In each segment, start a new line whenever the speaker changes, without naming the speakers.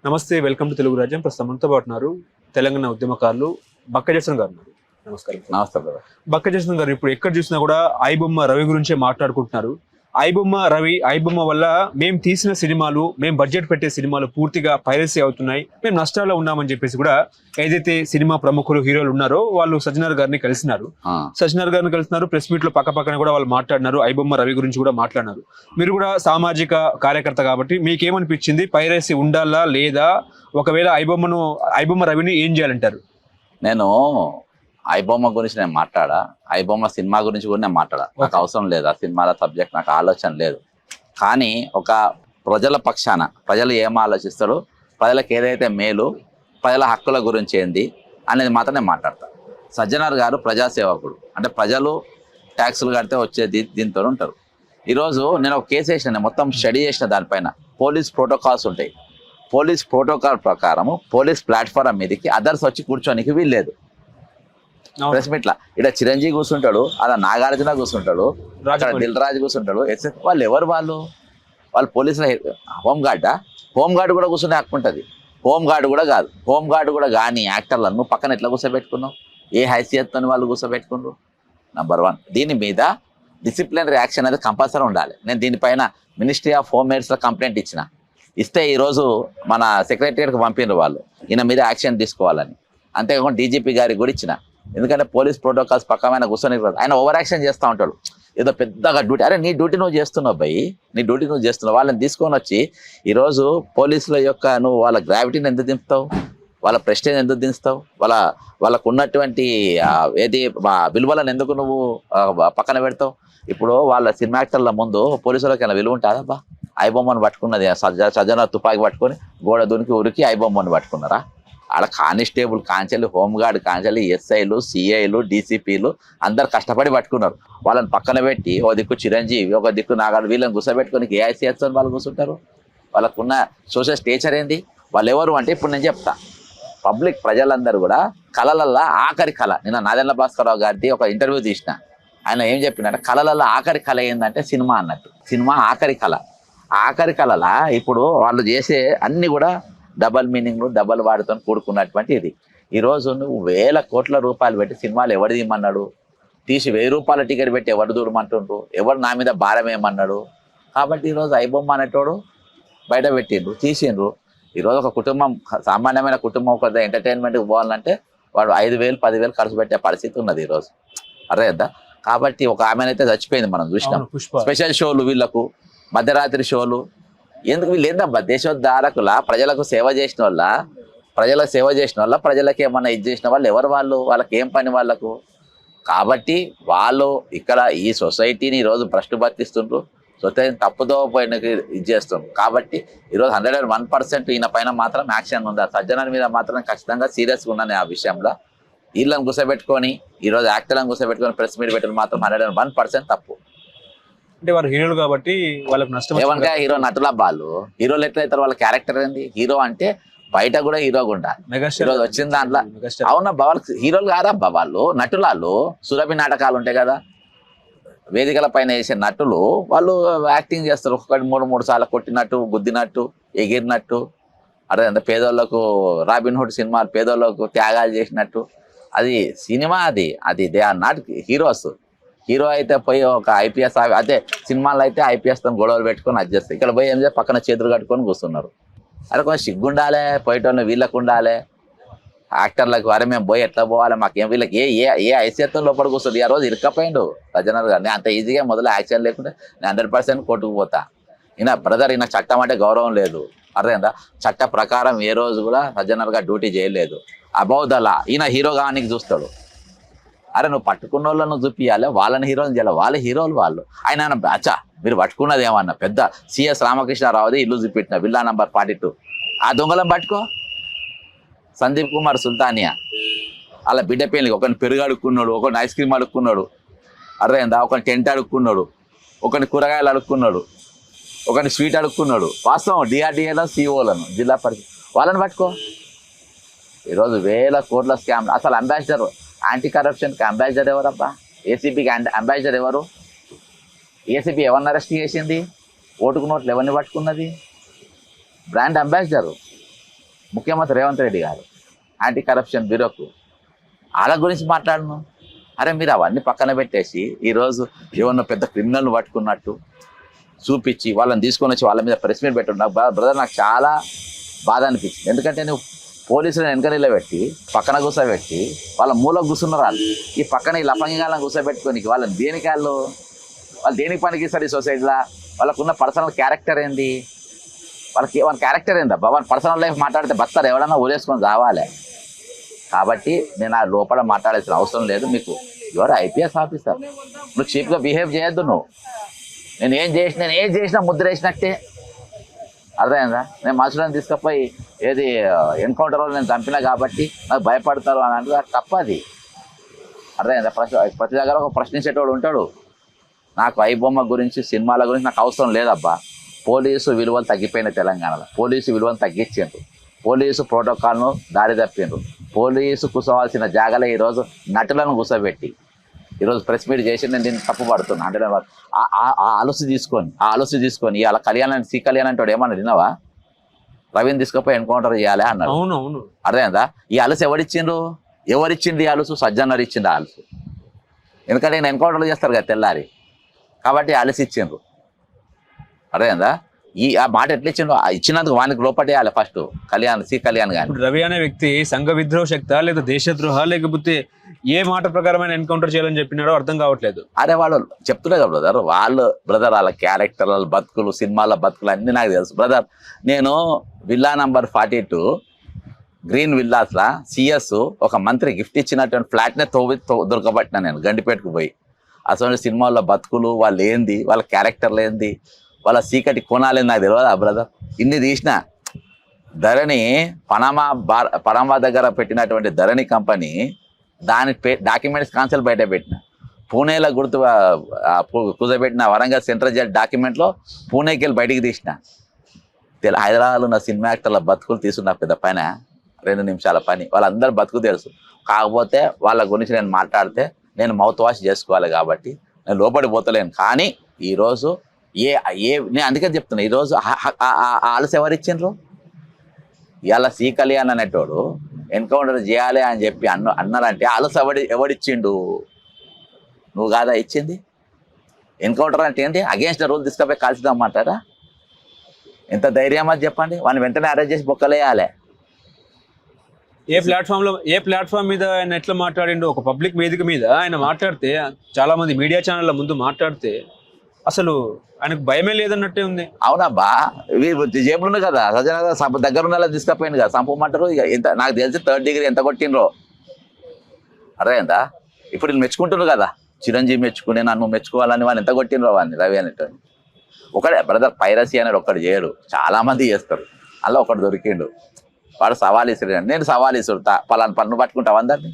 నమస్తే, welcome to Telugu రాజ్యం. ప్రస్తుతం మనతో పాటు ఉన్నారు తెలంగాణ ఉద్యమకారులు బక్క జయసింహ్ గారు ఉన్నారు. నమస్కారం.
నమస్తే బ్రదర్.
బక్క జయసింహ్ గారు, ఇప్పుడు ఎక్కడ చూసినా కూడా ఐబొమ్మ రవి గురించే మాట్లాడుకుంటున్నారు. ఐబొమ్మ వల్ల మేము తీసిన సినిమాలు, మేము బడ్జెట్ పెట్టే సినిమాలు పూర్తిగా పైరసీ అవుతున్నాయి, మేము నష్టాల్లో ఉన్నామని చెప్పేసి కూడా ఏదైతే సినిమా ప్రముఖులు హీరోలు ఉన్నారో వాళ్ళు సజ్జనార్ గారిని కలిసినారు. ప్రెస్ మీట్ లో పక్కన కూడా వాళ్ళు మాట్లాడినారు. ఐబొమ్మ రవి గురించి కూడా మాట్లాడినారు. మీరు కూడా సామాజిక కార్యకర్త కాబట్టి మీకేమనిపించింది? పైరసీ ఉండాలా లేదా? ఒకవేళ ఐబొమ్మ రవిని ఏం చేయాలంటారు?
నేను ఐబొమ్మ గురించి నేను మాట్లాడా, ఐబొమ్మ సినిమా గురించి కూడా నేను మాట్లాడా. నాకు అవసరం లేదు ఆ సినిమాల సబ్జెక్ట్, నాకు ఆలోచన లేదు. కానీ ఒక ప్రజల పక్షాన ప్రజలు ఏం ఆలోచిస్తారో, ప్రజలకు ఏదైతే మేలు, ప్రజల హక్కుల గురించి ఏంది అనేది మాత్రం నేను మాట్లాడతాను. సజ్జనార్ గారు ప్రజాసేవకుడు, అంటే ప్రజలు ట్యాక్సులు కడితే వచ్చేది దీంతో ఉంటారు. ఈరోజు నేను ఒక కేసు వేసిన, మొత్తం స్టడీ చేసిన దానిపైన. పోలీస్ ప్రోటోకాల్స్ ఉంటాయి. పోలీస్ ప్రోటోకాల్ ప్రకారము పోలీస్ ప్లాట్ఫారం మీదకి అదర్స్ వచ్చి కూర్చోనికి వీల్లేదు. ప్రెస్ మీట్లా ఇక్కడ చిరంజీవి కూర్చుంటాడు, అలా నాగార్జున కూర్చుంటాడు, అక్కడ దిల్ రాజు కూర్చుంటాడు. వాళ్ళు ఎవరు? వాళ్ళు పోలీసుల హోంగార్డ్ కూడా కూర్చునే హక్కు ఉంటుంది. హోంగార్డ్ కూడా కాదు, హోంగార్డ్ కూడా కానీ యాక్టర్లను నువ్వు పక్కన ఎట్లా కూర్చోబెట్టుకున్నావు? ఏ హైసియత్తో వాళ్ళు కూర్చోబెట్టుకున్నారు? నంబర్ 1. దీని మీద డిసిప్లినరీ యాక్షన్ అనేది కంపల్సరీ ఉండాలి. నేను దీనిపైన మినిస్ట్రీ ఆఫ్ హోమ్ ఎయిర్స్లో కంప్లైంట్ ఇస్తే ఈరోజు మన సెక్రటరియట్కి పంపినారు వాళ్ళు, ఈయన మీద యాక్షన్ తీసుకోవాలని. అంతేకాకుండా డీజీపీ గారికి కూడా ఇచ్చిన. ఎందుకంటే పోలీస్ ప్రోటోకాల్స్ పక్కమైన కూర్చొని ఆయన ఓవర్ యాక్షన్ చేస్తూ ఉంటాడు. ఏదో పెద్దగా డ్యూటీ, అరే నీ డ్యూటీ నువ్వు చేస్తున్నావు భయ్, నీ డ్యూటీ నువ్వు చేస్తున్నావు. వాళ్ళని తీసుకొని వచ్చి ఈరోజు పోలీసుల యొక్క నువ్వు వాళ్ళ గ్రావిటీని ఎందుకు దింపుతావు? వాళ్ళ ప్రెస్టేజ్ ఎందుకు దించుతావు? వాళ్ళకు ఉన్నటువంటి ఏది విలువలను ఎందుకు నువ్వు పక్కన పెడతావు? ఇప్పుడు వాళ్ళ సినిమా యాక్టర్ల ముందు పోలీసులకి ఏమైనా విలువ ఉంటుందా? ఐబొమ్మను పట్టుకున్నది సజ్జనార్ తుపాకి పట్టుకొని గోడ దునికి ఉరికి ఐబొమ్మను పట్టుకున్నారా? ఆడ కానిస్టేబుల్ కాంచెలు, హోంగార్డ్ కాంచెలు, ఎస్ఐలు, సిఐలు, డీసీపీలు అందరు కష్టపడి పట్టుకున్నారు. వాళ్ళని పక్కన పెట్టి ఒక దిక్కు చిరంజీవి, ఒక దిక్కు నాగార్జున, వీళ్ళని కూర్చోబెట్టుకొని ఏఐసీఎస్ వాళ్ళు కూర్చుంటారు. వాళ్ళకున్న సోషల్ స్టేచర్ ఏంది? వాళ్ళు ఎవరు అంటే ఇప్పుడు నేను చెప్తా. పబ్లిక్ ప్రజలందరూ కూడా కళలల్లో ఆఖరి కళ, నిన్న నాదెండ్ల భాస్కరరావు గారిది ఒక ఇంటర్వ్యూ తీసిన. ఆయన ఏం చెప్పిందంటే కళలలో ఆఖరి కళ ఏంటంటే సినిమా అన్నట్టు. సినిమా ఆఖరి కళ. ఆఖరి కళలా ఇప్పుడు వాళ్ళు చేసే అన్ని కూడా డబల్ మీనింగ్లు, డబల్ వాడుతో కూడుకున్నటువంటి ఇది. ఈరోజు నువ్వు 1000 కోట్ల రూపాయలు పెట్టి సినిమాలు ఎవడు తీయమన్నాడు? తీసి 1000 రూపాయల టికెట్ పెట్టి ఎవరు దూరమంటుండ్రు? ఎవరు నా మీద భారం ఏమన్నాడు? కాబట్టి ఈరోజు ఐబొమ్మ అనేటోడు బయట పెట్టిండ్రు, తీసిండ్రు. ఈరోజు ఒక కుటుంబం, సామాన్యమైన కుటుంబం ఒక ఎంటర్టైన్మెంట్కి పోవాలంటే వాడు 5,000, 10,000 ఖర్చు పెట్టే పరిస్థితి ఉన్నది ఈరోజు. అర్థమైందా? కాబట్టి ఒక ఆమెనైతే చచ్చిపోయింది, మనం చూసినాం. స్పెషల్ షోలు వీళ్ళకు, మధ్యరాత్రి షోలు ఎందుకు? వీళ్ళు ఏందబ్బా దేశోద్ధారకుల, ప్రజలకు సేవ చేసిన వాళ్ళ, ప్రజలకు ఏమన్నా ఇది చేసిన వాళ్ళు ఎవరు? వాళ్ళకి ఏం పని వాళ్ళకు? కాబట్టి వాళ్ళు ఇక్కడ ఈ సొసైటీని ఈరోజు భ్రష్టు పట్టిస్తుండ్రు, సొసైటీని తప్పుదో పోయిన ఇది చేస్తుండ్రు. కాబట్టి ఈరోజు 101% ఈయన పైన మాత్రం యాక్షన్ ఉందా? సజ్జనార్ మీద మాత్రం ఖచ్చితంగా సీరియస్గా ఉన్నాను ఆ విషయంలో. వీళ్ళని కూర్చోబెట్టుకొని ఈరోజు యాక్టర్లను కూర్చోబెట్టుకొని ప్రెస్ మీట్ పెట్టడం మాత్రం 101% తప్పు.
అంటే వారు హీరోలు కాబట్టి వాళ్ళకి నష్టం.
ఏమనగా హీరో నటుల వాళ్ళు హీరోలు ఎట్లయితారు? వాళ్ళ క్యారెక్టర్ ఏంది? హీరో అంటే బయట కూడా హీరోగా ఉండాలి. ఈరోజు వచ్చిన దాంట్లో అవునబ్బా, వాళ్ళకి హీరోలు కాదబ్బా, వాళ్ళు నటులాళ్ళు. సురభి నాటకాలు ఉంటాయి కదా, వేదికల పైన వేసే నటులు, వాళ్ళు యాక్టింగ్ చేస్తారు. ఒక్కొక్కటి 3 సార్లు కొట్టినట్టు, గుద్దినట్టు, ఎగిరినట్టు. అదే అంత పేదోళ్ళకు రాబిన్ హుడ్ సినిమాలు, పేదోళ్ళకు త్యాగాలు చేసినట్టు. అది సినిమా, అది they are not heroes. Hero అయితే పోయి ఒక ఐపీఎస్, అదే సినిమాలో అయితే ఐపీఎస్తో గొడవలు పెట్టుకొని అది చేస్తారు. ఇక్కడ పోయి ఏం చేస్తే పక్కన చేతులు కట్టుకొని కూర్చున్నారు. అరే కొంచెం సిగ్గుండాలి, పోయేటోళ్ళు వీళ్ళకు ఉండాలి. యాక్టర్లకు అరే మేము పోయి ఎట్లా పోవాలి, మాకేం వీళ్ళకి ఏ ఐసీఎత్వం లోపల కూర్చొని ఆ రోజు ఇరక్కపోయిండు సజ్జనార్ గారు. నేను అంత ఈజీగా మొదలు యాక్షన్ లేకుంటే నేను 100% కోర్టుకు పోతా. ఈయన బ్రదర్, ఈయన చట్టం అంటే గౌరవం లేదు. అర్థమైందా? చట్ట ప్రకారం ఏ రోజు కూడా సజ్జనార్ గారు డ్యూటీ చేయలేదు. అబౌదలా ఈయన హీరో గానికి చూస్తాడు. అరే నువ్వు పట్టుకున్న వాళ్ళను చూపించాలి, వాళ్ళని హీరోని చేయాలి. వాళ్ళ హీరోలు వాళ్ళు. ఆయన అచ్చా మీరు పట్టుకున్నది ఏమన్నా పెద్ద సిఎస్ రామకృష్ణారావుది ఇల్లు చూపెట్టిన విల్లా నంబర్ 42, ఆ దొంగలను పట్టుకో. సందీప్ కుమార్ సుల్తానియా అలా బిడ్డ పెళ్ళికి ఒకరిని పెరుగు అడుక్కున్నాడు, ఒకరిని ఐస్ క్రీమ్ అడుక్కున్నాడు. అర్థమైందా? ఒకరిని టెంట్ అడుక్కున్నాడు, ఒకరిని కూరగాయలు అడుక్కున్నాడు, ఒకరిని స్వీట్ అడుక్కున్నాడు. వాస్తవం డిఆర్డిఏలో సిఓలను, జిల్లా పరిషత్ వాళ్ళని పట్టుకో. ఈరోజు 1000 కోట్ల స్కామ్. అసలు అంబాసిడర్, యాంటీ కరప్షన్కి అంబాసిడర్ ఎవరబ్బా? ఏసీబీకి అంబాసిడర్ ఎవరు? ఏసీబీ ఎవరిని అరెస్ట్ చేసింది? ఓటుకు నోట్లు ఎవరిని పట్టుకున్నది? Brand ambassador. ముఖ్యమంత్రి రేవంత్ రెడ్డి గారు యాంటీ కరప్షన్ బ్యూరోకు వాళ్ళ గురించి మాట్లాడను. అరే మీరు అవన్నీ పక్కన పెట్టేసి ఈరోజు ఏమన్నా పెద్ద క్రిమినల్ని పట్టుకున్నట్టు చూపించి వాళ్ళని తీసుకొని వచ్చి వాళ్ళ మీద ప్రెస్ మీట్ పెట్టడం బ్రదర్ నాకు చాలా బాధ అనిపించింది. ఎందుకంటే నువ్వు పోలీసులను వెనకరీలో పెట్టి పక్కన కూర్చోబెట్టి వాళ్ళ మూలకు కూర్చున్నారు వాళ్ళు. ఈ పక్కన ఈ లఫంగాలను కూర్చోబెట్టుకొని వాళ్ళని దేనికి వాళ్ళు దేనికి పనికిస్తారు ఈ సొసైటీలో? వాళ్ళకున్న పర్సనల్ క్యారెక్టర్ ఏంది? వాళ్ళ క్యారెక్టర్ ఏందబ్బా? వాళ్ళ పర్సనల్ లైఫ్ మాట్లాడితే బస్తారు ఎవడన్నా ఊరేసుకొని రావాలి. కాబట్టి నేను ఆ లోపల మాట్లాడాల్సిన అవసరం లేదు. మీకు ఎవరు ఐపీఎస్ ఆఫీసర్, నువ్వు చీప్గా బిహేవ్ చేయొద్దు. నువ్వు నేను ఏం చేసినా ముద్ర వేసినట్టే, అర్థమైందా? నేను మనుషులను తీసుకుపోయి ఏది ఎన్కౌంటర్లో నేను చంపినా కాబట్టి నాకు భయపడతారు అని అంటే తప్పది, అర్థమైందా? ప్రతి దగ్గర ఒక ప్రశ్నించేటోడు ఉంటాడు. నాకు ఐబొమ్మ గురించి సినిమాల గురించి నాకు అవసరం లేదబ్బా. పోలీసు విలువలు తగ్గిపోయిన తెలంగాణలో, పోలీసు విలువలు తగ్గించిండ్రు, పోలీసు ప్రోటోకాల్ను దారి తప్పిండ్రు, పోలీసు కూర్చోవాల్సిన జాగాలో ఈరోజు నటులను కూర్చోబెట్టి ఈరోజు ప్రెస్ మీట్ చేసి నేను దీన్ని తప్పు పడుతున్నా అంటే ఆ ఆలోచన తీసుకొని ఇవాళ సి కళ్యాణ్ అంటే ఏమన్నా విన్నావా? రవిని తీసుకుపోయి ఎన్కౌంటర్ చేయాలి అన్నారు.
అవును,
అర్థమైందా? ఈ అలసు ఎవరిచ్చింది ఈ అలుసు? సజ్జన్నర్ ఇచ్చింది ఆ అలుసు. ఎందుకంటే నేను ఎన్కౌంటర్లు చేస్తారు కదా తెల్లారి, కాబట్టి అలసి ఇచ్చిండ్రు, అర్థమైందా? ఆ మాట ఎట్లా ఇచ్చిండు? ఇచ్చినందుకు వానికి లోపటేయాలి ఫస్ట్ సి కళ్యాణ్ గాని.
రవి అనే వ్యక్తి సంఘ విద్రోహ శక్త లేదా దేశద్రోహ లేకపోతే ఏ మాట ప్రకారమైన ఎన్కౌంటర్ చేయాలని చెప్పినాడో అర్థం కావట్లేదు.
అరే వాళ్ళు చెప్తున్నారు కదా బ్రదర్ వాళ్ళ క్యారెక్టర్, వాళ్ళ బతుకులు, సినిమాల బతుకులు అన్నీ నాకు తెలుసు బ్రదర్. నేను విల్లా నంబర్ 42 గ్రీన్ విల్లాస్లా సిఎస్ ఒక మంత్రి గిఫ్ట్ ఇచ్చినటువంటి ఫ్లాట్నే దొరకబట్టినా నేను గండిపేటకు పోయి. అసలు సినిమాల్లో బతుకులు, వాళ్ళు ఏంది, వాళ్ళ క్యారెక్టర్లు ఏంది, వాళ్ళ సీకటి కోణాలేంది నాకు తెలియదా బ్రదర్? ఇన్ని తీసిన ధరణి పనామా దగ్గర పెట్టినటువంటి ధరణి కంపెనీ దాని డాక్యుమెంట్స్ కాన్సల్ బయట పెట్టిన, పూణేలో కుదబెట్టిన వరంగల్ సెంట్రల్ జైల్ డాక్యుమెంట్లో పూణేకి వెళ్ళి బయటికి తీసిన. హైదరాబాద్లో ఉన్న సినిమా యాక్టర్ల బతుకులు తీసుకున్న పెద్ద పైన 2 నిమిషాల పని, వాళ్ళందరూ బతుకు తెలుసు. కాకపోతే వాళ్ళ గురించి నేను మాట్లాడితే నేను మౌత్ వాష్ చేసుకోవాలి కాబట్టి నేను లోపడిపోతలేను. కానీ ఈరోజు నేను అందుకని చెప్తున్నా, ఈరోజు ఆలస్యం ఎవరిచ్చిండ్రు? ఇవాళ సి కళ్యాణ్ అనేటోడు ఎన్కౌంటర్ చేయాలి అని చెప్పి అన్నారంటే ఆలస్యం ఎవడిచ్చిండు? నువ్వు కాదా ఇచ్చింది? ఎన్కౌంటర్ అంటే ఏంటి? అగేన్స్ట్ ద రూల్ తీసుకుపోయి కాల్చిదామంటారా? ఎంత ధైర్యం అది చెప్పండి. వాడిని వెంటనే అరెస్ట్ చేసి బొక్కలేయాలి.
ఏ ప్లాట్ఫామ్ మీద ఆయన ఎట్లా మాట్లాడిండు? ఒక పబ్లిక్ వేదిక మీద ఆయన మాట్లాడితే, చాలా మంది మీడియా ఛానళ్ళ ముందు మాట్లాడితే అసలు ఆయనకు భయమే లేదన్నట్టే ఉంది.
అవునబ్బా, జేబులు కదా సజ్జన దగ్గర ఉన్న తీసుకపోయింది కదా, సంపమంటారు. ఎంత నాకు తెలిసి 3rd డిగ్రీ ఎంత కొట్టినరో అర్థమైందా? ఇప్పుడు నేను మెచ్చుకుంటున్నారు కదా, చిరంజీవి మెచ్చుకునే నన్ను మెచ్చుకోవాలని వాడిని ఎంత కొట్టినరో వాడిని రవి అనేటోని. ఒకడే బ్రదర్, పైరసీ అనేది ఒక్కడు చేయడు, చాలా మంది చేస్తారు. అలా ఒకడు దొరికిండు, వాడు సవాల్ ఇస్తాడు. నేను సవాల్ ఇస్తుడతా, పలానా పన్ను పట్టుకుంటావా అందరినీ?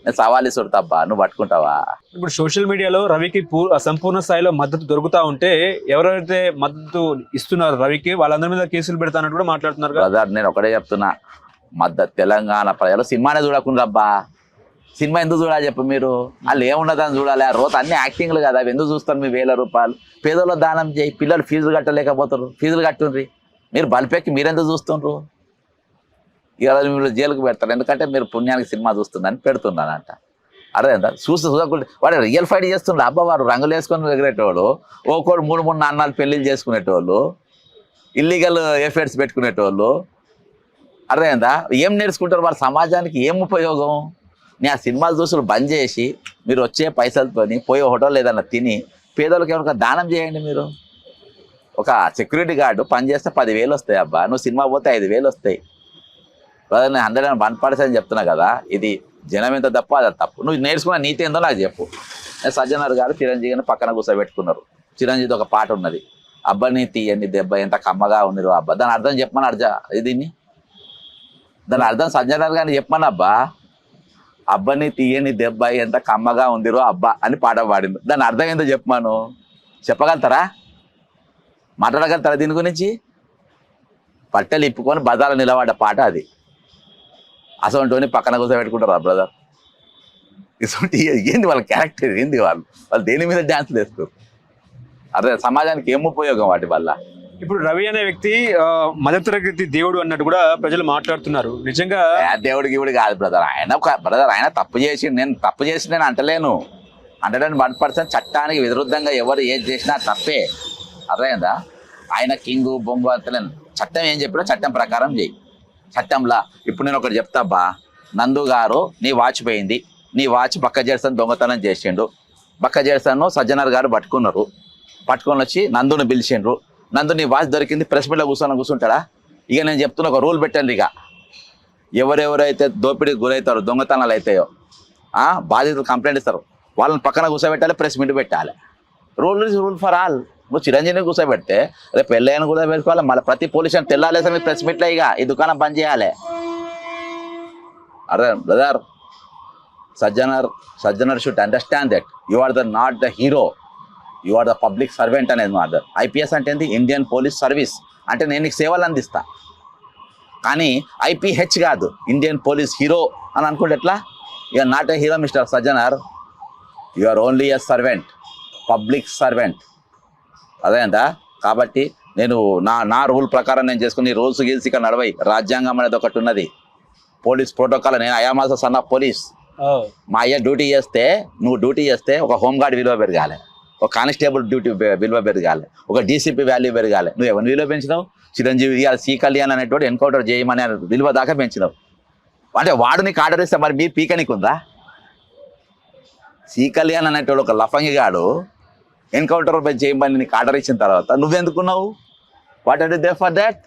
నేను సవాల్ ఇస్తుడతా అబ్బా, నువ్వు పట్టుకుంటావా?
ఇప్పుడు సోషల్ మీడియాలో రవికి సంపూర్ణ స్థాయిలో మద్దతు దొరుకుతా ఉంటే ఎవరైతే మద్దతు ఇస్తున్నారు రవికి వాళ్ళందరి మీద కేసులు పెడతానట్టు కూడా మాట్లాడుతున్నారు
బ్రదర్. నేను ఒకటే చెప్తున్నా, తెలంగాణ ప్రజలు సినిమానే చూడకుండా అబ్బా, సినిమా ఎందుకు చూడాలి చెప్పు మీరు? వాళ్ళు ఏమున్నదని చూడాలి? ఆ రోజు అన్ని యాక్టింగ్లు కదా, అవి ఎందుకు చూస్తారు? మీ 1000 రూపాయలు పేదోళ్ళ దానం చేయి, పిల్లలు ఫీజులు కట్టలేకపోతారు, ఫీజులు కట్టుండ్రి. మీరు బలిపెక్కి మీరెందుకు చూస్తుండ్రు? ఇవాళ మీరు జైలుకు పెడతారు, ఎందుకంటే మీరు పుణ్యానికి సినిమా చూస్తుందని పెడుతున్నానంట. అర్థమైందా? చూడకుండా వాడు రియల్ ఫైట్ చేస్తుండ్రు అబ్బా. వాడు రంగులు వేసుకొని ఎగిరేటోళ్ళు, ఓకోడు 3 నాన్నలు పెళ్ళిళ్ళు చేసుకునేటోళ్ళు, ఇల్లీగల్ ఎఫైర్స్ పెట్టుకునేటోళ్ళు, అర్థమైందా? ఏం నేర్చుకుంటారు వాళ్ళ సమాజానికి? ఏం ఉపయోగం? నేను ఆ సినిమాలు చూసులు బంద్ చేసి మీరు వచ్చే పైసలతో పోయి హోటల్ ఏదన్నా తిని పేదోళ్ళకి ఎవరికైనా దానం చేయండి. మీరు ఒక సెక్యూరిటీ గార్డు పని చేస్తే 10,000 వస్తాయి అబ్బా, నువ్వు సినిమా పోతే 5,000 వస్తాయి. నేను 101% చెప్తున్నా కదా, ఇది జనం ఎంత తప్పు అది తప్పు. నువ్వు నేర్చుకున్న నీతి ఏందో నాకు చెప్పు. సజ్జనర్ గారు చిరంజీవిని పక్కన కూర్చోబెట్టుకున్నారు. చిరంజీవి ఒక పాట ఉన్నది, అబ్బని తీయని దెబ్బ ఎంత కమ్మగా ఉన్నది అబ్బా. దాని అర్థం చెప్పమని దీన్ని దాని అర్థం సజ్జనర్ గారిని చెప్పమని అబ్బా. అబ్బని తీయని దెబ్బ ఎంత కమ్మగా ఉందిరో అబ్బా అని పాట పాడింది. దాని అర్థం ఏందో చెప్పమాను, చెప్పగలుగుతారా? మాట్లాడగలుగుతారా దీని గురించి? పట్టెలు ఇప్పుకొని బజార్లో నిలబడ్డ పాట అది. అసలు పక్కన కూర్చోబెట్టుకుంటారా బ్రదర్? ఇటువంటి ఏంది వాళ్ళ క్యారెక్టర్ ఏంది? వాళ్ళు దేని మీద డ్యాన్స్లు వేస్తారు? అదే సమాజానికి ఏం ఉపయోగం వాటి వల్ల?
ఇప్పుడు రవి అనే వ్యక్తి మధ్యతరగతి దేవుడు అన్నట్టు కూడా ప్రజలు మాట్లాడుతున్నారు. నిజంగా
దేవుడికి ఇవిడు కాదు బ్రదర్. ఆయన తప్పు చేసి నేను అంటలేను. 101% చట్టానికి విరుద్ధంగా ఎవరు ఏది చేసినా తప్పే. అర్థమైందా? ఆయన కింగు బొంగు అంతలేను. చట్టం ఏం చెప్పినా చట్టం ప్రకారం చేయి. చట్టంలా ఇప్పుడు నేను ఒకటి చెప్తాబ్బా, నందు గారు నీ వాచ్ పోయింది, నీ వాచ్ బక్క జేర్సన్ దొంగతనం చేసిండు. బక్క జేర్సన్ సజ్జనర్ గారు పట్టుకొని వచ్చి నందుని పిలిచిండ్రు. నందు నీ వాచ్ దొరికింది, ప్రెస్ మీట్లో కూర్చుంటాడా? ఇక నేను చెప్తున్నా, ఒక రూల్ పెట్టండి. ఇక ఎవరెవరైతే దోపిడీకి గురవుతారో, దొంగతనాలు అవుతాయో, బాధితులు కంప్లైంట్ ఇస్తారు, వాళ్ళని పక్కన కూర్చోబెట్టాలి, ప్రెస్ మీట్ పెట్టాలి. Rule is rule for all. నువ్వు చిరంజీవిని కూర్చోబెడితే రేపు పెళ్ళైన కూడా పెట్టుకోవాలి. మళ్ళీ ప్రతి పోలీసు తెల్లాలేసా మీ ప్రెస్ మీట్లో ఇక ఈ దుకాణం బంద్ చేయాలి. అరే brother, Sajjanar should understand that you are not the hero, you are the public servant అనేది మా అదర్. ఐపీఎస్ అంటే ఏంది? ఇండియన్ పోలీస్ సర్వీస్ అంటే నేను నీకు సేవలు అందిస్తా. కానీ ఐపీహెచ్ కాదు, ఇండియన్ పోలీస్ హీరో అని అనుకుంటే ఎట్లా? You are not a hero mister Sajjanar, you are only a servant, public servant. అదేందా? కాబట్టి నేను నా రూల్ ప్రకారం నేను చేసుకుని రూల్స్ గీల్స్ ఇక్కడ నడవై. రాజ్యాంగం అనేది ఒకటి ఉన్నది, పోలీస్ ప్రోటోకాల్. నేను ఐఆమ్ సన్ ఆఫ్ పోలీస్. మా అయ్య డ్యూటీ చేస్తే, నువ్వు డ్యూటీ చేస్తే ఒక హోంగార్డ్ విలువ పెరగాలి, ఒక కానిస్టేబుల్ డ్యూటీ విలువ పెరగాలి, ఒక డీసీపీ వాల్యూ పెరగాలి. నువ్వు ఎవరిని విలువ పెంచినావు? చిరంజీవి సి కళ్యాణ్ అనేటువంటి ఎన్కౌంటర్ చేయమని విలువ దాకా పెంచినావు. అంటే వాడు నీకు ఆర్డర్ ఇస్తే మరి మీరు పీకనికి ఉందా? సి కళ్యాణ్ అనేటువంటి ఒక లఫంగిగాడు ఎన్కౌంటర్ చేయమని నీకు ఆర్డర్ ఇచ్చిన తర్వాత నువ్వెందుకున్నావు? What are you there for that?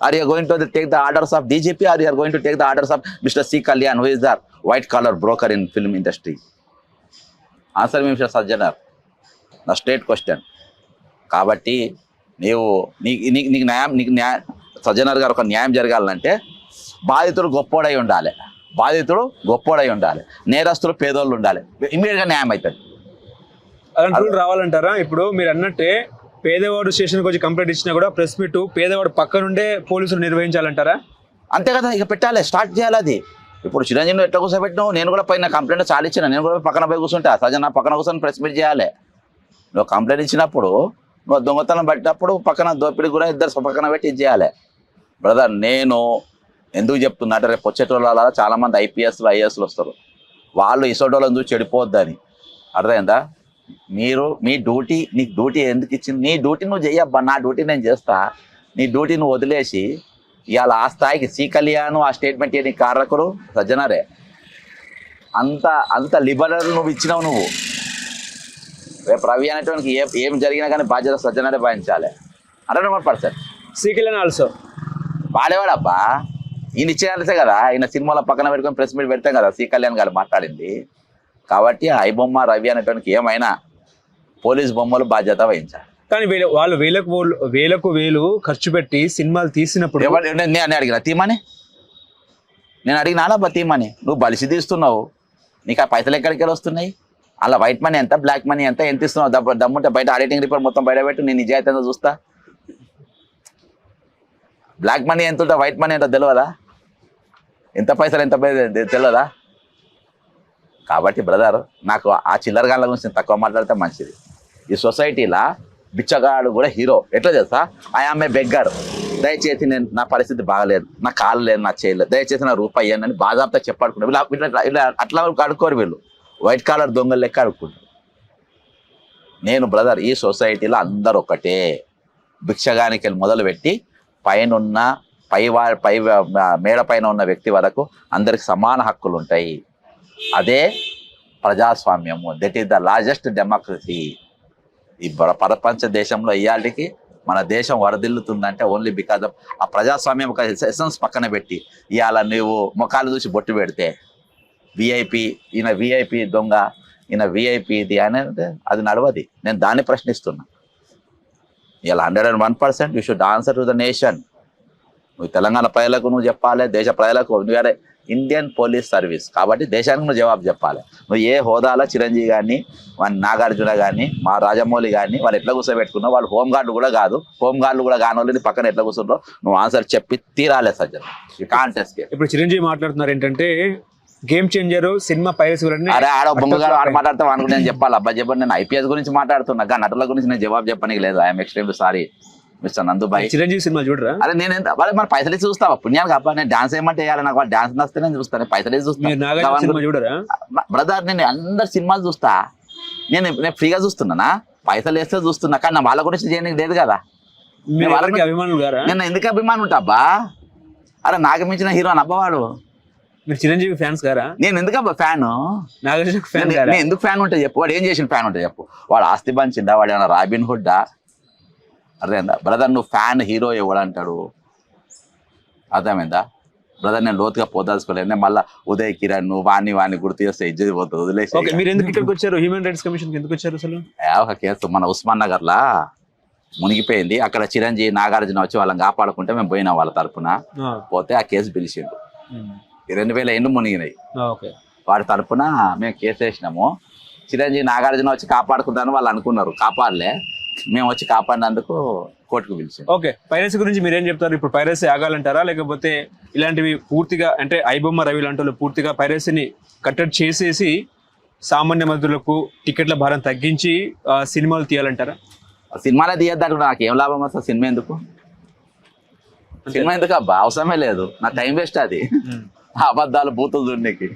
Are you going to take the orders of DGP, are you are going to take the orders of mister C Kalyan, who is the white collar broker in film industry? Answer me mister Sajjanar, నా straight question. కాబట్టి నీకు న్యాయం సజ్జనర్ గారు ఒక న్యాయం జరగాలంటే బాధితుడు గొప్పోడై ఉండాలి, నేరస్తులు పేదోళ్ళు ఉండాలి. ఇమీడియట్గా న్యాయం అవుతుంది.
అలాంటి రూల్ రావాలంటారా? ఇప్పుడు మీరు అన్నట్టే పేదవాడు స్టేషన్కి వచ్చి కంప్లైంట్ ఇచ్చినా కూడా ప్రెస్ మీట్ పేదవాడు పక్క నుండే పోలీసులు నిర్వహించాలంటారా?
అంతే కదా, ఇక పెట్టాలి, స్టార్ట్ చేయాలి అది. ఇప్పుడు చిరంజీవి ఎట్లా కూర్చోబెట్టినావు? నేను కూడా పైన కంప్లైంట్ చాలా ఇచ్చిన, నేను కూడా పక్కన పోయి కూర్చుంటా. సజ్జన పక్కన కూర్చొని ప్రెస్ మీట్ చేయాలి. నువ్వు కంప్లైంట్ ఇచ్చినప్పుడు, నువ్వు దొంగతనం పెట్టినప్పుడు పక్కన దోపిడీ కూడా ఇద్దరు పక్కన పెట్టి ఇచ్చేయాలి. బ్రదర్, నేను ఎందుకు చెప్తున్నా అంటే రేపు వచ్చేటోళ్ళ చాలామంది ఐపీఎస్లు ఐఏఎస్లు వస్తారు. వాళ్ళు ఇసోటోళ్ళని చూసి చెడిపోద్దని. అర్థమైందా? నీకు డ్యూటీ ఎందుకు ఇచ్చింది? నీ డ్యూటీ నువ్వు చెయ్యబ్బా, నా డ్యూటీ నేను చేస్తా. నీ డ్యూటీ నువ్వు వదిలేసి ఇవాళ ఆ స్థాయికి సి కళ్యాణ్ ఆ స్టేట్మెంట్ నీ కారకుడు సజ్జనరే. అంత లిబరల్ నువ్వు ఇచ్చినావు. నువ్వు రేపు రవి అనేటువంటి ఏం జరిగినా కానీ బాధ్యత సజ్జనరే భావించాలి. 100%.
సి కళ్యాణ్ ఆల్సో
వాడేవాడబ్బా, ఈయన ఇచ్చేయాల్సే కదా. ఈయన సినిమాలో పక్కన పెట్టుకొని ప్రెస్ మీట్ పెడతాం కదా, సి కళ్యాణ్ గారు మాట్లాడింది. కాబట్టి ఐబొమ్మ రవి అనేటువంటి ఏమైనా పోలీస్ బొమ్మలు బాధ్యత వహించాలి.
కానీ వాళ్ళు వేలకు వేలు ఖర్చు పెట్టి సినిమాలు తీసినప్పుడు
నేను అడిగిన తీమని, నేను అడిగినా తీమని, నువ్వు బలిసి తీస్తున్నావు, నీకు ఆ పైసలు ఎక్కడికి వస్తున్నాయి? అలా వైట్ మనీ ఎంత, బ్లాక్ మనీ ఎంత ఇస్తున్నావు? దమ్ముంటే బయట ఆడిటింగ్ రిపోర్ట్ మొత్తం బయట పెట్టు, నేను నిజాయితీ ఎంతో చూస్తా. బ్లాక్ మనీ ఎంత ఉంటే వైట్ మనీ ఎంతో తెలియదా? ఎంత పైసలు ఎంత తెలియదా? కాబట్టి బ్రదర్, నాకు ఆ చిల్లరగాళ్ళ గురించి తక్కువ మాట్లాడితే మంచిది. ఈ సొసైటీలో బిచ్చగాడు కూడా హీరో. ఎట్లా తెలుసా? ఐఆమ్ ఏ బెగ్గర్, దయచేసి నా పరిస్థితి బాగలేదు, నా కాలు లేదు, నా చేయలేదు, దయచేసి నా రూపాయి ఇవ్వండి అని బాధాప్తా చెప్పాడుకుంటారు. ఇలా అట్లా అడుక్కోరు వీళ్ళు, వైట్ కాలర్ దొంగలు లెక్క అడుక్కుంటారు. నేను బ్రదర్, ఈ సొసైటీలో అందరు ఒకటే. భిక్షగానికి మొదలుపెట్టి పైన మేడ పైన ఉన్న వ్యక్తి వరకు అందరికి సమాన హక్కులు ఉంటాయి. అదే ప్రజాస్వామ్యము. That is the largest democracy. ఈ ప్రపంచ దేశంలో ఇయాటికి మన దేశం వరదిల్లుతుందంటే ఓన్లీ బికాజ్ ఆఫ్ ఆ ప్రజాస్వామ్యం ఒక ఎసెన్స్ పక్కన పెట్టి ఇవాళ నువ్వు ముఖాలు చూసి బొట్టు పెడితే విఐపి, ఈయన విఐపి దొంగ, ఈయన విఐపి ఇది అనేది అది నడవది. నేను దాన్ని ప్రశ్నిస్తున్నా. ఇలా 101% you should answer to the nation. నువ్వు తెలంగాణ ప్రజలకు నువ్వు చెప్పాలి, దేశ ప్రజలకు. నువ్వు ఇండియన్ పోలీస్ సర్వీస్ కాబట్టి దేశానికి నువ్వు జవాబు చెప్పాలి. నువ్వు ఏ హోదాలో చిరంజీవి కానీ, వాని నాగార్జున కానీ, మా రాజమౌళి కానీ వాళ్ళు ఎట్లా కూర్చోబెట్టుకున్నావు? వాళ్ళు హోంగార్డు కూడా కాదు, హోంగార్డులు కూడా కాని వాళ్ళని పక్కన ఎట్లా కూర్చుంటావు? నువ్వు ఆన్సర్ చెప్పి తీరాలే సజ్జన్. కాంటెస్ట్.
ఇప్పుడు చిరంజీవి మాట్లాడుతున్నారు ఏంటంటే గేమ్ చేంజర్ సినిమా పైరసీ.
అరే ఆడ బొమ్మగాడు ఆడ మాట్లాడతావు అనుకుంటే నేను చెప్పాలి. అబ్బా చెప్పండి, నేను ఐపీఎస్ గురించి మాట్లాడుతున్నా, నటుల గురించి నేను జవాబు చెప్పడానికి లేదు. I'm extremely sorry. Mister Nandubhai.
Chiranjeevi cinema చూడరా?
అరే నేను వాళ్ళ మన పైసలు ఇచ్చి చూస్తావా పుణ్యాలు కాపా, నేను డాన్స్ ఏమంటే వేయాలి, నాకు వాళ్ళు డాన్స్ నచ్చితే నేను చూస్తాను, పైసలు ఇచ్చి
మీరు నాగార్జున సినిమా
చూస్తాను.
చూడరా?
బ్రదర్ నేను అందరు సినిమాలు చూస్తా, నేను ఫ్రీగా చూస్తున్నానా, పైసలు వేస్తే చూస్తున్నా, కానీ నా వాళ్ళ గురించి చేయడానికి లేదు కదా.
మీరు వాళ్ళకి అభిమానులు గారా?
నేను ఎందుకు అభిమానం ఉంటా అబ్బా, అరే నాకు మించిన హీరో అని అబ్బవాడు.
మీరు చిరంజీవి ఫ్యాన్స్ గారా?
నేను ఎందుకు అబ్బా ఫ్యాన్,
నాగార్జున ఫ్యాన్ గారా?
నేను ఎందుకు ఫ్యాన్ ఉంటా చెప్పు, వాడు ఏం చేసిన ఫ్యాన్ ఉంటా చెప్పు, వాడు ఆస్తి పంచిందా, వాడు ఏమన్నా రాబిన్ హుడ్డా? అర్థమైందా బ్రదర్, నువ్వు ఫ్యాన్ హీరో ఎవడంటాడు, అర్థమైందా బ్రదర్? నేను లోతుగా పోదాల్సుకోలేదు, నేను మళ్ళీ ఉదయ్ కిరణ్ వాణ్ణి గుర్తు చేస్తే ఇజ్జతి పోతుంది, వదిలేసి.
ఓకే, మీరు ఎందుకు ఇక్కడికి వచ్చారు? హ్యూమన్ రైట్స్ కమిషన్ ఎందుకు వచ్చారు అసలు?
ఒక కేసు మన ఉస్మాన్ నగర్ లా మునిగిపోయింది, అక్కడ చిరంజీవి నాగార్జున వచ్చి వాళ్ళని కాపాడుకుంటే మేము పోయినాం వాళ్ళ తరపున. పోతే ఆ కేసు పిలిచిండు, 2000 మునిగినాయి, వాడి తరపున మేము కేసు వేసినాము. చిరంజీవి నాగార్జున వచ్చి కాపాడుకుంటాను వాళ్ళు అనుకున్నారు, కాపాడలే, మేము వచ్చి కాపాడినందుకు కోర్టుకు పిలిచాం.
ఓకే, పైరసీ గురించి మీరేం చెప్తారు? ఇప్పుడు పైరసీ ఆగాలంటారా, లేకపోతే ఇలాంటివి పూర్తిగా అంటే ఐబొమ్మ రవి లాంటి వాళ్ళు పూర్తిగా పైరసీని కట్టడి చేసేసి సామాన్య మంత్రులకు టికెట్ల భారం తగ్గించి సినిమాలు తీయాలంటారా?
సినిమాలే తీయద్దాక నాకు ఏం లాభం వస్తుంది, సినిమా ఎందుకు, సినిమా ఎందుకు అబ్బా, అవసరమే లేదు, నా టైం వేస్ట్ అది, అబద్ధాలు బూతులు చూడడానికి.